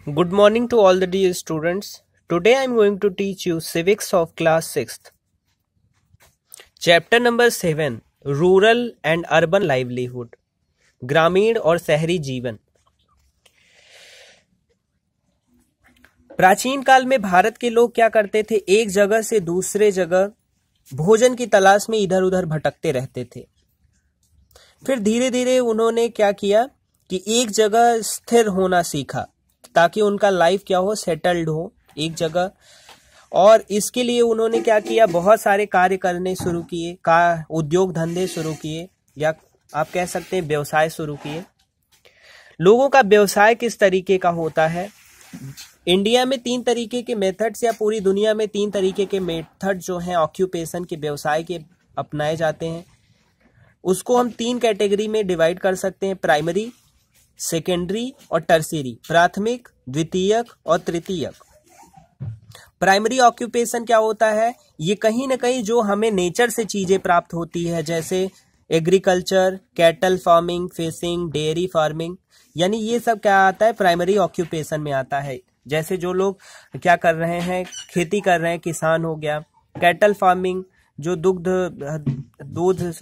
Good morning to all the dear students. Today I am going to teach you civics of class 6th. Chapter number 7 Rural and Urban Livelihood. ग्रामीण और शहरी जीवन। प्राचीन काल में भारत के लोग क्या करते थे, एक जगह से दूसरे जगह भोजन की तलाश में इधर उधर भटकते रहते थे। फिर धीरे धीरे उन्होंने क्या किया कि एक जगह स्थिर होना सीखा ताकि उनका लाइफ क्या हो, सेटल्ड हो एक जगह। और इसके लिए उन्होंने क्या किया, बहुत सारे कार्य करने शुरू किए, उद्योग धंधे शुरू किए, या आप कह सकते हैं व्यवसाय शुरू किए। लोगों का व्यवसाय किस तरीके का होता है? इंडिया में 3 तरीके के मेथड्स, या पूरी दुनिया में 3 तरीके के मेथड जो हैं ऑक्यूपेशन के, व्यवसाय के अपनाए जाते हैं। उसको हम 3 कैटेगरी में डिवाइड कर सकते हैं, प्राइमरी, सेकेंडरी और टर्शियरी, प्राथमिक, द्वितीयक और तृतीयक। प्राइमरी ऑक्यूपेशन क्या होता है? ये कहीं ना कहीं जो हमें नेचर से चीजें प्राप्त होती है, जैसे agriculture, cattle farming, fishing, dairy farming, यानी ये सब क्या आता है, प्राइमरी ऑक्यूपेशन में आता है। जैसे जो लोग क्या कर रहे हैं, खेती कर रहे हैं, किसान हो गया। कैटल फार्मिंग जो दूध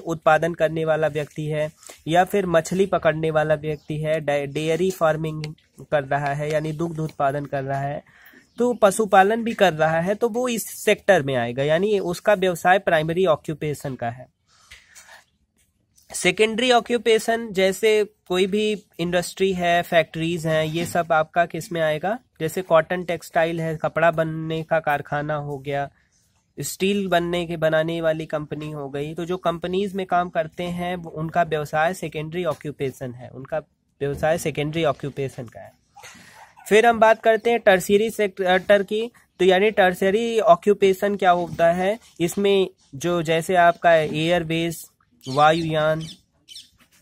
उत्पादन करने वाला व्यक्ति है, या फिर मछली पकड़ने वाला व्यक्ति है। डेयरी फार्मिंग कर रहा है यानी दुग्ध उत्पादन कर रहा है, तो पशुपालन भी कर रहा है, तो वो इस सेक्टर में आएगा, यानी उसका व्यवसाय प्राइमरी ऑक्यूपेशन का है। सेकेंडरी ऑक्यूपेशन जैसे कोई भी इंडस्ट्री है, फैक्ट्रीज हैं, ये सब आपका किस में आएगा? जैसे कॉटन टेक्सटाइल है, कपड़ा बनने का कारखाना हो गया, स्टील बनाने वाली कंपनी हो गई। तो जो कंपनीज में काम करते हैं उनका व्यवसाय सेकेंडरी ऑक्यूपेशन है, उनका व्यवसाय सेकेंडरी ऑक्यूपेशन का है। फिर हम बात करते हैं टर्शियरी सेक्टर की। तो यानी टर्शियरी ऑक्यूपेशन क्या होता है, इसमें जो जैसे आपका एयरवेज, वायुयान,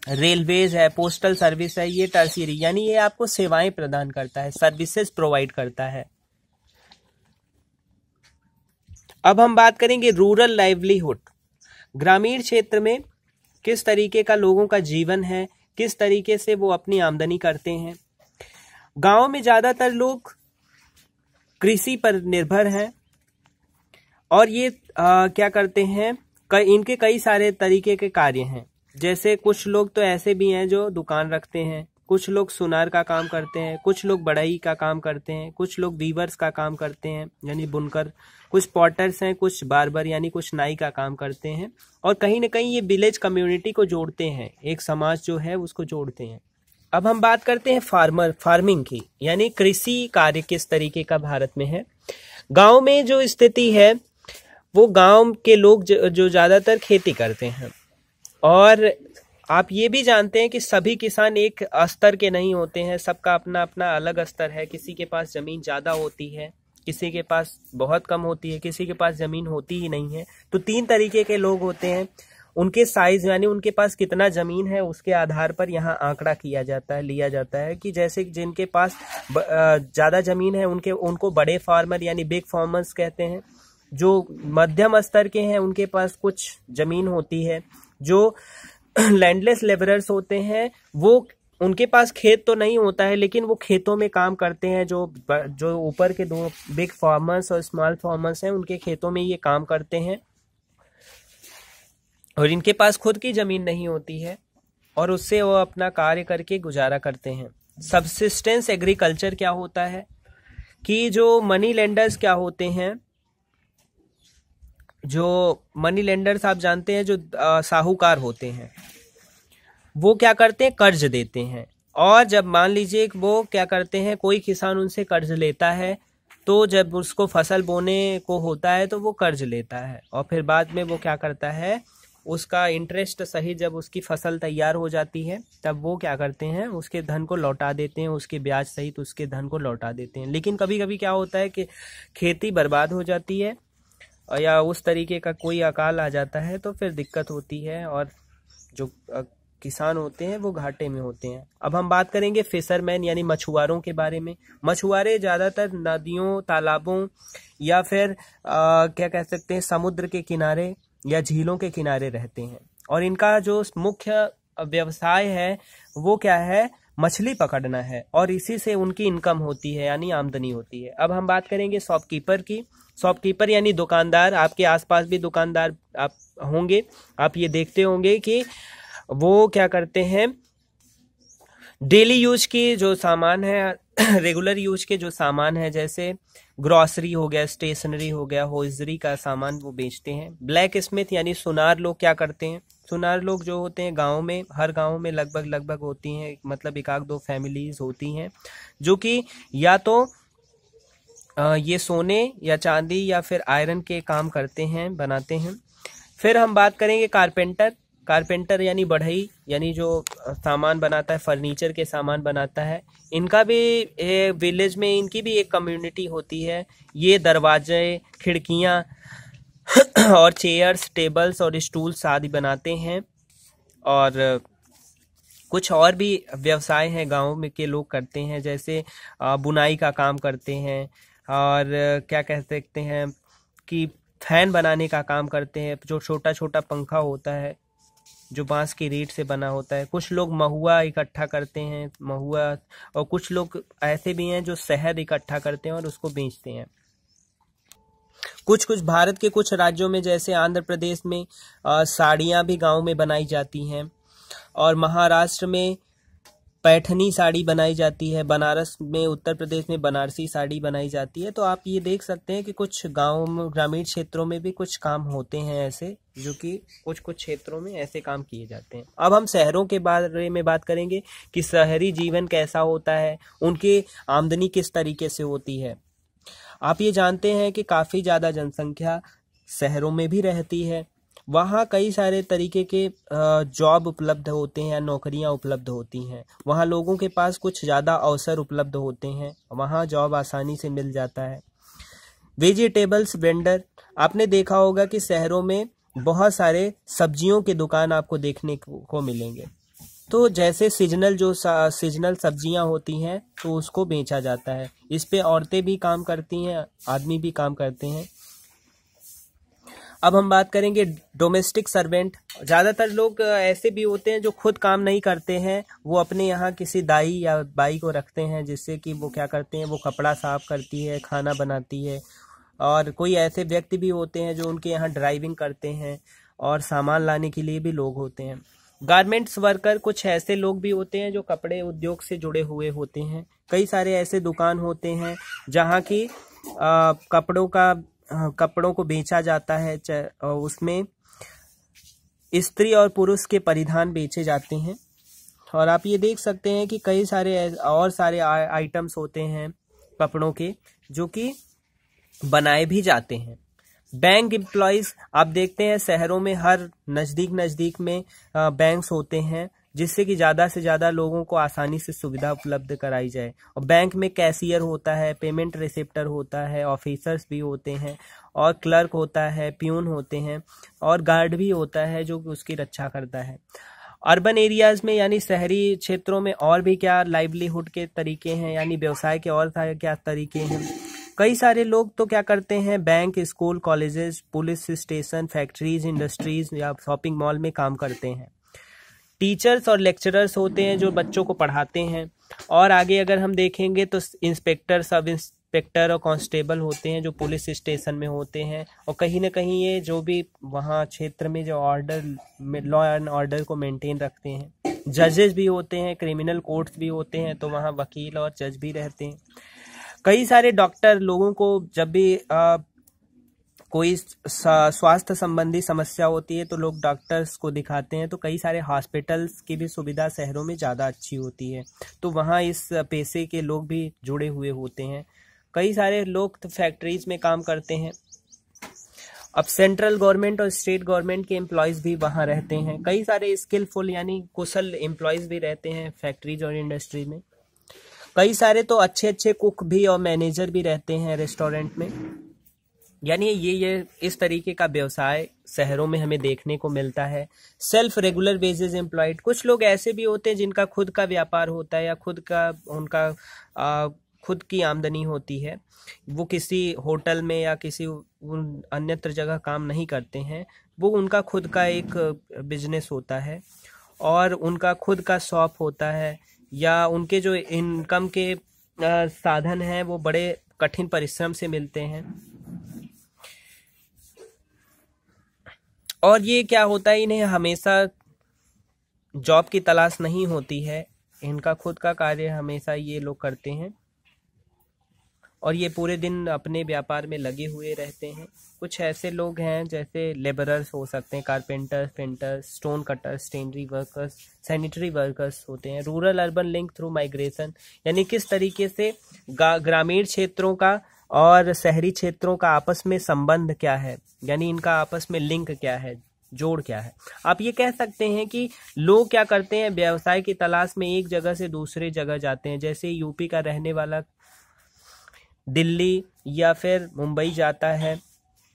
रेलवेज है, पोस्टल सर्विस है, ये टर्शियरी यानी ये आपको सेवाएं प्रदान करता है, सर्विसेज प्रोवाइड करता है। अब हम बात करेंगे रूरल लाइवलीहुड। ग्रामीण क्षेत्र में किस तरीके का लोगों का जीवन है, किस तरीके से वो अपनी आमदनी करते हैं। गांव में ज्यादातर लोग कृषि पर निर्भर हैं, और ये क्या करते हैं, इनके कई सारे तरीके के कार्य हैं। जैसे कुछ लोग तो ऐसे भी हैं जो दुकान रखते हैं, कुछ लोग सुनार का काम करते हैं, कुछ लोग बढ़ई का काम करते हैं, कुछ लोग वीवर्स का काम करते हैं यानी बुनकर, कुछ पॉटर्स हैं, कुछ बार्बर यानी कुछ नाई का काम करते हैं। और कहीं ना कहीं ये विलेज कम्युनिटी को जोड़ते हैं, एक समाज जो है उसको जोड़ते हैं। अब हम बात करते हैं फार्मिंग की, यानी कृषि कार्य किस तरीके का भारत में है। गांव में जो स्थिति है, वो गांव के लोग जो ज्यादातर खेती करते हैं। और आप ये भी जानते हैं कि सभी किसान एक स्तर के नहीं होते हैं, सबका अपना अपना अलग स्तर है। किसी के पास जमीन ज्यादा होती है, किसी के पास बहुत कम होती है, किसी के पास जमीन होती ही नहीं है। तो 3 तरीके के लोग होते हैं। उनके साइज यानी उनके पास कितना जमीन है, उसके आधार पर यहाँ आंकड़ा किया जाता है, लिया जाता है कि जैसे जिनके पास ज्यादा जमीन है उनको बड़े फार्मर यानी बिग फार्मर्स कहते हैं। जो मध्यम स्तर के हैं उनके पास कुछ जमीन होती है। जो लैंडलेस लेबरर्स होते हैं, वो उनके पास खेत तो नहीं होता है, लेकिन वो खेतों में काम करते हैं। जो ऊपर के 2 बिग फार्मर्स और स्मॉल फार्मर्स हैं, उनके खेतों में ये काम करते हैं, और इनके पास खुद की जमीन नहीं होती है, और उससे वो अपना कार्य करके गुजारा करते हैं। सबसिस्टेंस एग्रीकल्चर क्या होता है कि जो मनी लेंडर्स क्या होते हैं, जो मनी लेंडर्स आप जानते हैं, जो साहूकार होते हैं, वो क्या करते हैं, कर्ज देते हैं। और जब मान लीजिए वो क्या करते हैं, कोई किसान उनसे कर्ज लेता है, तो जब उसको फसल बोने को होता है तो वो कर्ज लेता है, और फिर बाद में वो क्या करता है, उसका इंटरेस्ट सहित जब उसकी फसल तैयार हो जाती है तब वो क्या करते हैं, उसके धन को लौटा देते हैं, उसके ब्याज सहित उसके धन को लौटा देते हैं। लेकिन कभी कभी क्या होता है कि खेती बर्बाद हो जाती है, या उस तरीके का कोई अकाल आ जाता है, तो फिर दिक्कत होती है, और जो किसान होते हैं वो घाटे में होते हैं। अब हम बात करेंगे फिशरमैन यानी मछुआरों के बारे में। मछुआरे ज्यादातर नदियों, तालाबों, या फिर क्या कह सकते हैं, समुद्र के किनारे या झीलों के किनारे रहते हैं, और इनका जो मुख्य व्यवसाय है वो क्या है, मछली पकड़ना है और इसी से उनकी इनकम होती है यानी आमदनी होती है। अब हम बात करेंगे शॉपकीपर की। शॉपकीपर यानी दुकानदार, आपके आसपास भी दुकानदार आप होंगे, आप ये देखते होंगे कि वो क्या करते हैं, डेली यूज की जो सामान है, रेगुलर यूज के जो सामान है, जैसे ग्रॉसरी हो गया, स्टेशनरी हो गया, होजरी का सामान वो बेचते हैं। ब्लैक स्मिथ यानी सुनार लोग क्या करते हैं, सुनार लोग जो होते हैं गांव में, हर गांव में लगभग होती हैं, मतलब एक आध दो फैमिलीज होती हैं जो कि या तो ये सोने या चांदी या फिर आयरन के काम करते हैं, बनाते हैं। फिर हम बात करेंगे कारपेंटर। कारपेंटर यानी बढ़ई, यानी जो सामान बनाता है, फर्नीचर के सामान बनाता है। इनका भी विलेज में इनकी भी एक कम्युनिटी होती है। ये दरवाजे, खिड़कियां और चेयर्स, टेबल्स और स्टूल्स आदि बनाते हैं। और कुछ और भी व्यवसाय हैं गाँव में के लोग करते हैं, जैसे बुनाई का काम करते हैं और क्या कह सकते हैं कि फैन बनाने का काम करते हैं, जो छोटा छोटा पंखा होता है जो बांस की रीढ़ से बना होता है। कुछ लोग महुआ इकट्ठा करते हैं, महुआ, और कुछ लोग ऐसे भी हैं जो शहद इकट्ठा करते हैं और उसको बेचते हैं। कुछ भारत के कुछ राज्यों में जैसे आंध्र प्रदेश में साड़ियाँ भी गांव में बनाई जाती हैं और महाराष्ट्र में पैठनी साड़ी बनाई जाती है, बनारस में, उत्तर प्रदेश में बनारसी साड़ी बनाई जाती है। तो आप ये देख सकते हैं कि कुछ गाँव में, ग्रामीण क्षेत्रों में भी कुछ काम होते हैं ऐसे, जो कि कुछ क्षेत्रों में ऐसे काम किए जाते हैं। अब हम शहरों के बारे में बात करेंगे कि शहरी जीवन कैसा होता है, उनकी आमदनी किस तरीके से होती है। आप ये जानते हैं कि काफ़ी ज़्यादा जनसंख्या शहरों में भी रहती है। वहाँ कई सारे तरीके के जॉब उपलब्ध होते हैं, नौकरियाँ उपलब्ध होती हैं। वहाँ लोगों के पास कुछ ज़्यादा अवसर उपलब्ध होते हैं, वहाँ जॉब आसानी से मिल जाता है। वेजिटेबल्स वेंडर, आपने देखा होगा कि शहरों में बहुत सारे सब्जियों के दुकान आपको देखने को मिलेंगे। तो जैसे सीजनल सब्जियां होती हैं तो उसको बेचा जाता है। इस पे औरतें भी काम करती हैं, आदमी भी काम करते हैं। अब हम बात करेंगे डोमेस्टिक सर्वेंट। ज़्यादातर लोग ऐसे भी होते हैं जो खुद काम नहीं करते हैं, वो अपने यहाँ किसी दाई या बाई को रखते हैं, जिससे कि वो क्या करते हैं, वो कपड़ा साफ करती है, खाना बनाती है। और कोई ऐसे व्यक्ति भी होते हैं जो उनके यहाँ ड्राइविंग करते हैं और सामान लाने के लिए भी लोग होते हैं। गारमेंट्स वर्कर, कुछ ऐसे लोग भी होते हैं जो कपड़े उद्योग से जुड़े हुए होते हैं। कई सारे ऐसे दुकान होते हैं जहाँ की कपड़ों को बेचा जाता है, उसमें स्त्री और पुरुष के परिधान बेचे जाते हैं। और आप ये देख सकते हैं कि कई सारे आइटम्स होते हैं कपड़ों के जो कि बनाए भी जाते हैं। बैंक एम्प्लॉयज, आप देखते हैं शहरों में हर नज़दीक में बैंक्स होते हैं, जिससे कि ज़्यादा से ज़्यादा लोगों को आसानी से सुविधा उपलब्ध कराई जाए। और बैंक में कैशियर होता है, पेमेंट रिसिप्टर होता है, ऑफिसर्स भी होते हैं और क्लर्क होता है, प्यून होते हैं और गार्ड भी होता है जो उसकी रक्षा करता है। अर्बन एरियाज़ में यानी शहरी क्षेत्रों में और भी क्या लाइवलीहुड के तरीके हैं, यानी व्यवसाय के और क्या तरीके हैं। कई सारे लोग तो क्या करते हैं, bank, school, colleges, police station, factories, industries या शॉपिंग मॉल में काम करते हैं। टीचर्स और लेक्चरर्स होते हैं जो बच्चों को पढ़ाते हैं। और आगे अगर हम देखेंगे तो इंस्पेक्टर, सब इंस्पेक्टर और कांस्टेबल होते हैं जो पुलिस स्टेशन में होते हैं। और कहीं ना कहीं ये जो भी वहाँ क्षेत्र में जो लॉ एंड ऑर्डर को मेंटेन रखते हैं। जजेस भी होते हैं, क्रिमिनल कोर्ट्स भी होते हैं, तो वहाँ वकील और जज भी रहते हैं। कई सारे डॉक्टर लोगों को जब भी कोई स्वास्थ्य संबंधी समस्या होती है तो लोग डॉक्टर्स को दिखाते हैं। तो कई सारे हॉस्पिटल्स की भी सुविधा शहरों में ज़्यादा अच्छी होती है, तो वहाँ इस पेशे के लोग भी जुड़े हुए होते हैं। कई सारे लोग तो फैक्ट्रीज में काम करते हैं। अब सेंट्रल गवर्नमेंट और स्टेट गवर्नमेंट के एम्प्लॉयज़ भी वहाँ रहते हैं। कई सारे स्किलफुल यानी कुशल एम्प्लॉयज़ भी रहते हैं फैक्ट्रीज और इंडस्ट्री में। कई सारे तो अच्छे कुक भी और मैनेजर भी रहते हैं रेस्टोरेंट में। यानी ये इस तरीके का व्यवसाय शहरों में हमें देखने को मिलता है। सेल्फ रेगुलर बेसिस एम्प्लॉयड, कुछ लोग ऐसे भी होते हैं जिनका खुद का व्यापार होता है या खुद की आमदनी होती है। वो किसी होटल में या किसी अन्यत्र जगह काम नहीं करते हैं, वो उनका खुद का एक बिजनेस होता है और उनका खुद का शॉप होता है या उनके जो इनकम के साधन हैं वो बड़े कठिन परिश्रम से मिलते हैं। और ये क्या होता है, इन्हें हमेशा जॉब की तलाश नहीं होती है, इनका खुद का कार्य हमेशा ये लोग करते हैं और ये पूरे दिन अपने व्यापार में लगे हुए रहते हैं। कुछ ऐसे लोग हैं जैसे लेबरर्स हो सकते हैं, carpenters, painters, stone cutters, stationary workers, sanitary workers होते हैं। Rural urban link through migration, यानी किस तरीके से ग्रामीण क्षेत्रों का और शहरी क्षेत्रों का आपस में संबंध क्या है, यानी इनका आपस में लिंक क्या है, जोड़ क्या है। आप ये कह सकते हैं कि लोग क्या करते हैं, व्यवसाय की तलाश में एक जगह से दूसरी जगह जाते हैं। जैसे यूपी का रहने वाला दिल्ली या फिर मुंबई जाता है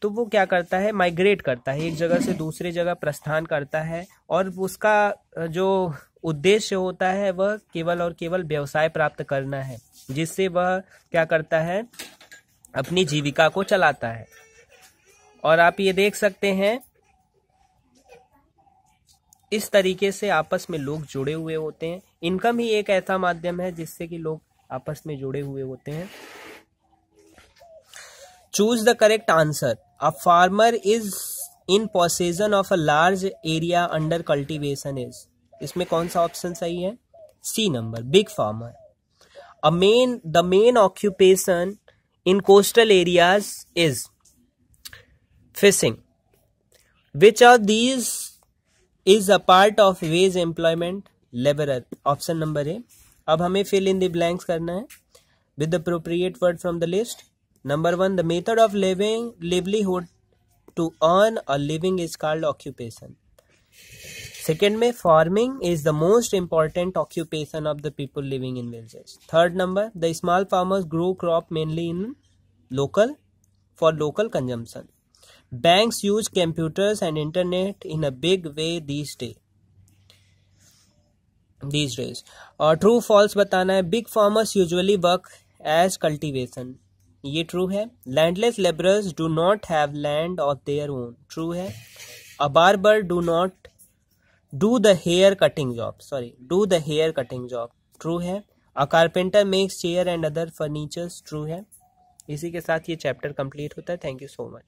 तो वो क्या करता है, माइग्रेट करता है, एक जगह से दूसरी जगह प्रस्थान करता है और उसका जो उद्देश्य होता है वह केवल और केवल व्यवसाय प्राप्त करना है, जिससे वह क्या करता है, अपनी जीविका को चलाता है। और आप ये देख सकते हैं इस तरीके से आपस में लोग जुड़े हुए होते हैं। इनकम ही एक ऐसा माध्यम है जिससे कि लोग आपस में जुड़े हुए होते हैं। Choose the correct answer. A farmer is in possession of a large area under cultivation is, इसमें कौन सा ऑप्शन सही है, C number, big farmer. The main occupation in coastal areas is fishing. Which of these is a part of wage employment, labourer, option number A. अब हमें fill in the blanks करना है with the appropriate word from the list. Number 1, the method of livelihood to earn a living is called occupation. Second में, farming is the most important occupation of the people living in villages. Third number, the small farmers grow crop mainly for local consumption. Banks use computers and internet in a big way these days. और true false बताना है। Big farmers usually work as cultivation, ये true है। Landless labourers do not have land of their own, true है। A barber do the hair cutting job, true है। A carpenter makes chair and other furnitures, true है। इसी के साथ ये chapter complete होता है। Thank you so much.